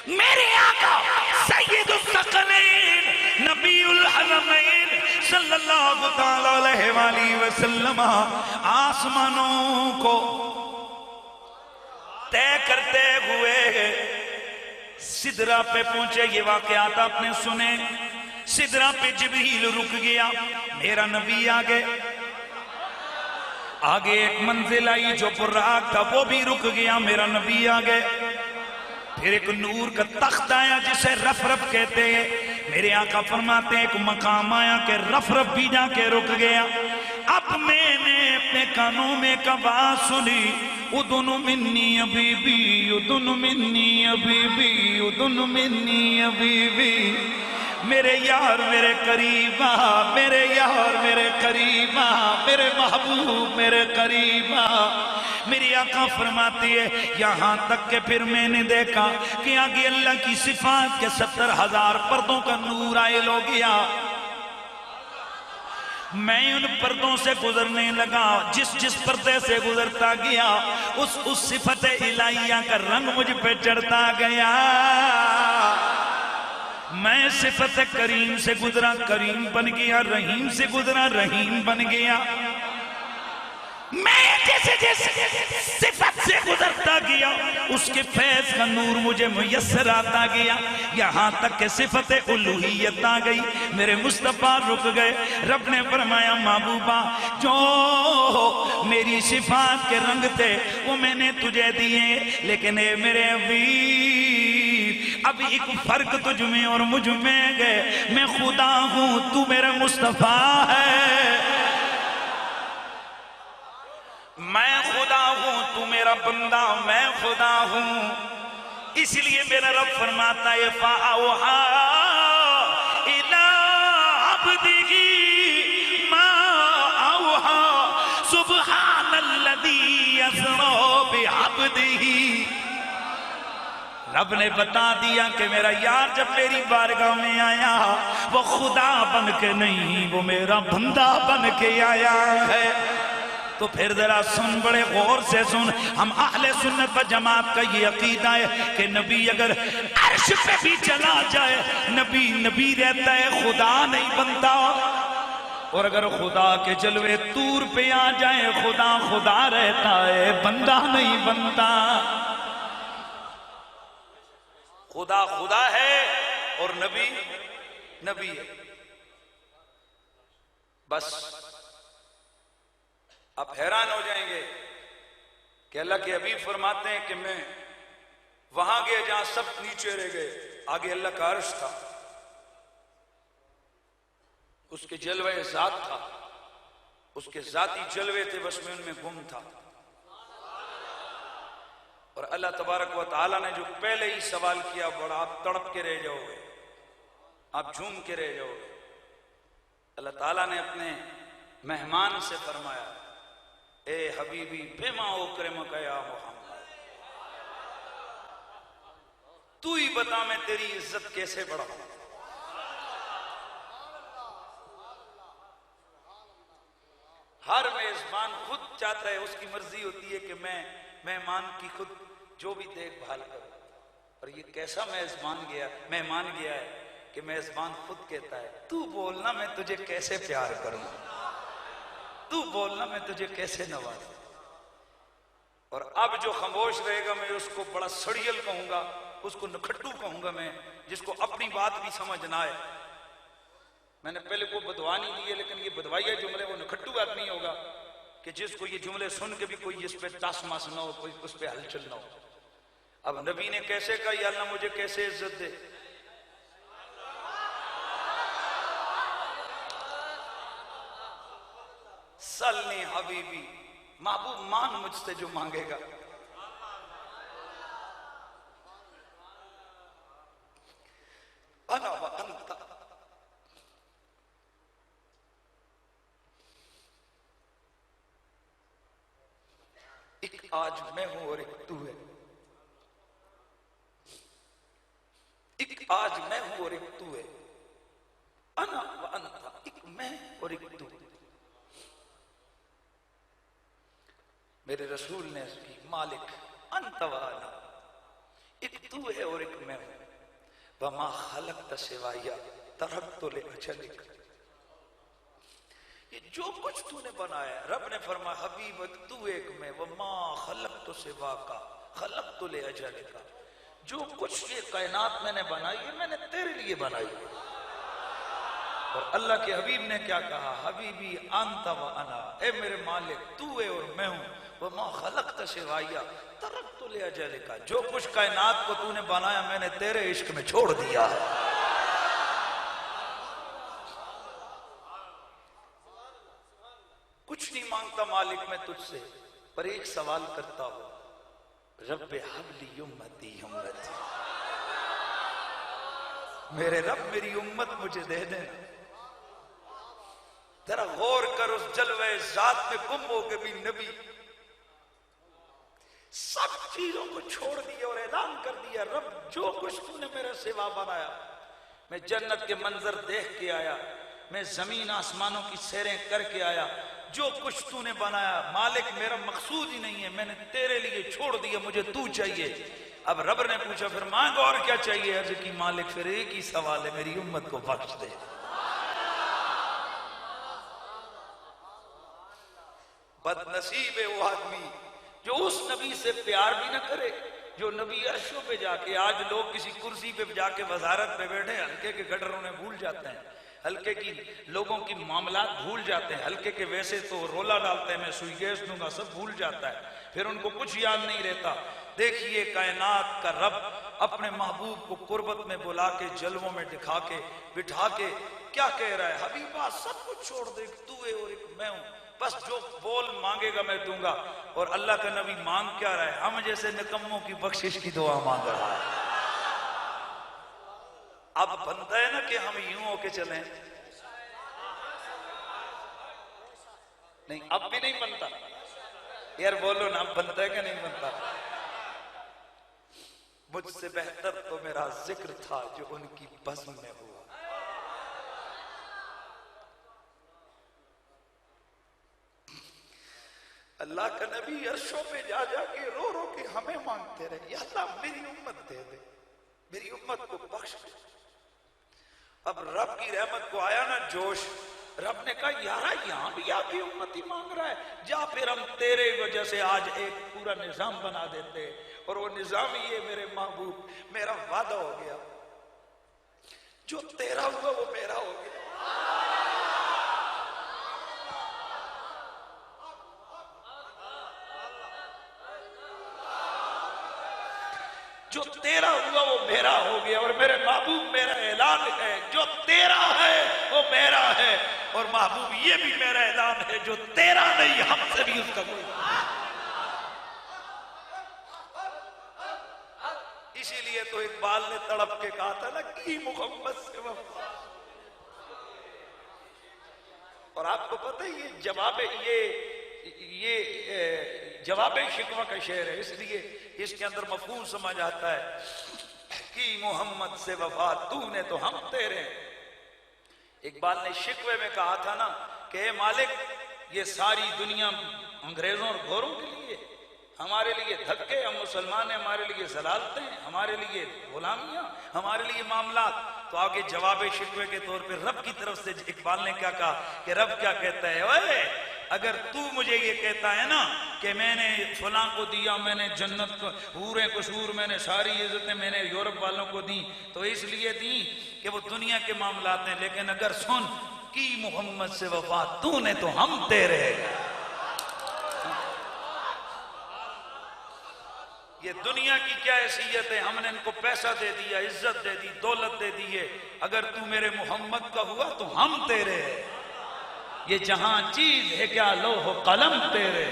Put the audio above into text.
मेरे आका सय्यदुस सकलैन नबीउल हरमैन सल्लल्लाहु तआला अलैहि वसल्लम आसमानों को तय करते हुए सिदरा पे पहुंचे। ये वाकयात आपने सुने। सिदरा पे जिब्रील रुक गया, मेरा नबी आगे आगे एक मंजिल आई जो बुर्राक था वो भी रुक गया, मेरा नबी आगे। फिर एक नूर का तख्त आया जिसे रफ रफ कहते हैं। मेरे आका फरमाते हैं एक मकाम आया कि रफ रफ भी जाके रुक गया। अब मैंने अपने कानों में एक आवाज सुनी, उदुन मिन्नी अबीबी, उदुन मिन्नी अबीबी, उदुन मिन्नी अबीबी। मेरे यार मेरे करीबा, मेरे यार मेरे करीबा, मेरे महबूब मेरे करीबा। मेरी आका फरमाती है यहां तक के फिर मैंने देखा कि आगे अल्लाह की सिफात के 70,000 पर्दों का नूर आयल हो गया। मैं उन पर्दों से गुजरने लगा, जिस जिस पर्दे से गुजरता गया उस सिफत इलाहिया का रंग मुझ पे चढ़ता गया। मैं सिफत करीम से गुजरा, करीम बन गया, रहीम से गुजरा, रहीम बन गया। मैं जैसे जैसे सिफत से गुजरता गया उसके फैज का नूर मुझे मुयस्सर आता गया, यहां तक के सिफत उलूहियत आ गई। मेरे मुस्तफा रुक गए। रब ने फरमाया महबूबा जो मेरी सिफात के रंग थे वो मैंने तुझे दिए, लेकिन ए मेरे वीर अब एक फर्क तुझ में और मुझ में गए। मैं खुदा हूं, तू मेरा मुस्तफा है। मैं खुदा हूं, तू मेरा बंदा, मैं खुदा हूं। इसलिए मेरा रब फरमाता है फ़अौहा इला अब्दिही मा औहा सुब्हानल्लज़ी अस्रा बिअब्दिही। रब ने बता दिया कि मेरा यार जब मेरी बारगाह में आया वो खुदा बन के नहीं, वो मेरा बंदा बन के आया है। तो फिर जरा सुन, बड़े गौर से सुन। हम अहले सुन्नत व जमात का ये अकीदा है कि नबी अगर अर्श पे भी चला जाए नबी नबी रहता है, खुदा नहीं बनता। और अगर खुदा के जलवे तूर पे आ जाए खुदा खुदा रहता है, बंदा नहीं बनता। खुदा खुदा है और नबी नबी है। बस आप हैरान हो जाएंगे कि अल्लाह के हबीब फरमाते हैं कि मैं वहां गया जहां सब नीचे रह गए, आगे अल्लाह का अर्श था, उसके जलवे जात था, उसके जाती जलवे थे, बस मैं उनमें गुम था। और अल्लाह तबारक व तआला ने जो पहले ही सवाल किया, बड़ा आप तड़प के रह जाओगे, आप झूम के रह जाओगे। अल्लाह ताला ने अपने मेहमान से फरमाया ए हबीबी बेमा उकरम कया मोहम्मद, तू ही बता मैं तेरी इज्जत कैसे बढ़ाऊं। हर मेजबान खुद चाहता है, उसकी मर्जी होती है कि मैं मेहमान की खुद जो भी देखभाल करूं। और ये कैसा मेहमान गया है कि मेजबान खुद कहता है तू बोलना मैं तुझे कैसे प्यार करूं, तू बोलना मैं तुझे कैसे नवाजूं। और अब जो खामोश रहेगा मैं उसको बड़ा सड़ियल कहूंगा, उसको नखट्टू कहूंगा मैं, जिसको अपनी बात भी समझ ना आए। मैंने पहले को बदवा नहीं दी है, लेकिन ये बदवाइया जुमले वो नखट्टू आदमी होगा कि जिसको ये जुमले सुन के भी कोई इस पे तासमास ना हो, कोई उस पे हलचल ना हो। अब नबी ने कैसे कहा या अल्लाह मुझे कैसे इज्जत दे। सल्ली हबीबी, महबूब मांग मुझसे जो मांगेगा। अना व अंता, एक आज मैं हूं और एक तू है, एक आज मैं हूं और एक तू है। अना व अंता, एक मैं और एक तू। मेरे रसूल ने उसकी मालिक अंत व अना, एक तू है और एक मैं हूं। वमा खलक़्त सिवाया तरक्तु लिअजलिक, ये जो कुछ तूने बनाया, रब ने फरमाया हबीब तू एक में, वमा खलक़्तु सिवाका खलक़्तु लिअजलिका, जो कुछ ये कायनात मैंने बनाई है मैंने तेरे लिए बनाई। और अल्लाह के हबीब ने क्या कहा, हबीबी अंत व अना, ए मेरे मालिक तू है और मैं हूं, वमा खलक़्त सिवाया तरक्तु लिअजलिका, जो कुछ कायनात को तूने बनाया मैंने तेरे इश्क में छोड़ दिया। कुछ नहीं मांगता मालिक मैं तुझसे, पर एक सवाल करता हूं, रब्बे हबली उम्मती उम्मती, मेरे रब मेरी उम्मत मुझे दे दे। जरा गौर कर उस जलवे जात में गुम हो के भी नबी सब चीजों को छोड़ दिया और ऐलान कर दिया, रब जो कुछ तूने मेरे सिवा बनाया, मैं जन्नत के मंजर देख के आया, मैं जमीन आसमानों की सैरें करके आया, जो कुछ तूने बनाया मालिक मेरा मकसूद ही नहीं है, मैंने तेरे लिए छोड़ दिया, मुझे तू चाहिए। अब रब ने पूछा फिर मांग और क्या चाहिए, अर्ज की मालिक फिर एक ही सवाल है, मेरी उम्मत को बख्श दे। बदनसीब है वो आदमी जो उस नबी से प्यार भी ना करे, जो नबी अर्शों पे जाके, आज लोग किसी कुर्सी पे जाके वजारत पे बैठे हल्के के गटरों ने भूल जाते हैं, हल्के की लोगों की मामलात भूल जाते हैं, हल्के के वैसे तो रोला डालते हैं मैं सुई गैस दूंगा सब भूल जाता है, फिर उनको कुछ याद नहीं रहता। देखिए कायनात का रब अपने महबूब को कुर्बत में बुला के जलवों में दिखा के बिठा के क्या कह रहा है, हबीबा सब कुछ छोड़ दे, तू है और एक मैं हूं, बस जो बोल मांगेगा मैं दूंगा। और अल्लाह का नबी मांग क्या रहा है, हम जैसे निकम्मों की बख्शिश की दुआ मांग रहा है। अब बनता है ना कि हम यूं होके चले, नहीं अब भी नहीं बनता यार, बोलो ना अब बनता है कि नहीं बनता। मुझसे बेहतर तो मेरा जिक्र था जो उनकी बज़्म में हुआ। अल्लाह का नबी अर्शों पे जा जाके रो रो के हमें मांगते रहे, या अल्लाह मेरी उम्मत दे दे, मेरी उम्मत को बख्श दे। अब रब की रहमत को आया ना जोश, रब ने कहा यारा यहां भी आपकी उम्मत ही मांग रहा है, जा फिर हम तेरे वजह से आज एक पूरा निजाम बना देते, और वो निजाम ही है मेरे महबूब, मेरा वादा हो गया, जो तेरा हुआ वो मेरा हो गया। जो तेरा हुआ वो मेरा हो गया, और मेरे महबूब मेरा ऐलान है, जो तेरा है वो मेरा है, और महबूब ये भी मेरा ऐलान है, जो तेरा नहीं हमसे भी उसका कोई। इसीलिए तो इकबाल ने तड़प के कहा था ना कि मोहम्मद से वफा। और आपको पता है ये जवाब शिकवा का शेर है, इसलिए इसके अंदर मफहूम समझ आता है कि मोहम्मद से वफा तूने तो हम तेरे। इकबाल ने शिकवे में कहा था ना कि मालिक ये सारी दुनिया अंग्रेजों और गोरों के लिए, हमारे लिए धक्के, हम मुसलमान हैं, हमारे लिए जलालतें, हमारे लिए गुलामियां, हमारे लिए मामलात। तो आगे जवाब शिकवे के तौर पे रब की तरफ से इकबाल ने क्या कहा कि रब क्या कहता है, ओए अगर तू मुझे ये कहता है ना कि मैंने फलां को दिया, मैंने जन्नत को हूरे कसूर, मैंने सारी इज्जतें मैंने यूरोप वालों को दी, तो इसलिए दी कि वो दुनिया के मामलात हैं, लेकिन अगर सुन की मोहम्मद से वफा तूने तो हम तेरे। ये दुनिया की क्या हैसियत है, हमने इनको पैसा दे दिया, इज्जत दे दी, दौलत दे दी है, अगर तू मेरे मोहम्मद का हुआ तो हम तेरे। ये जहां चीज है क्या लोह कलम तेरे।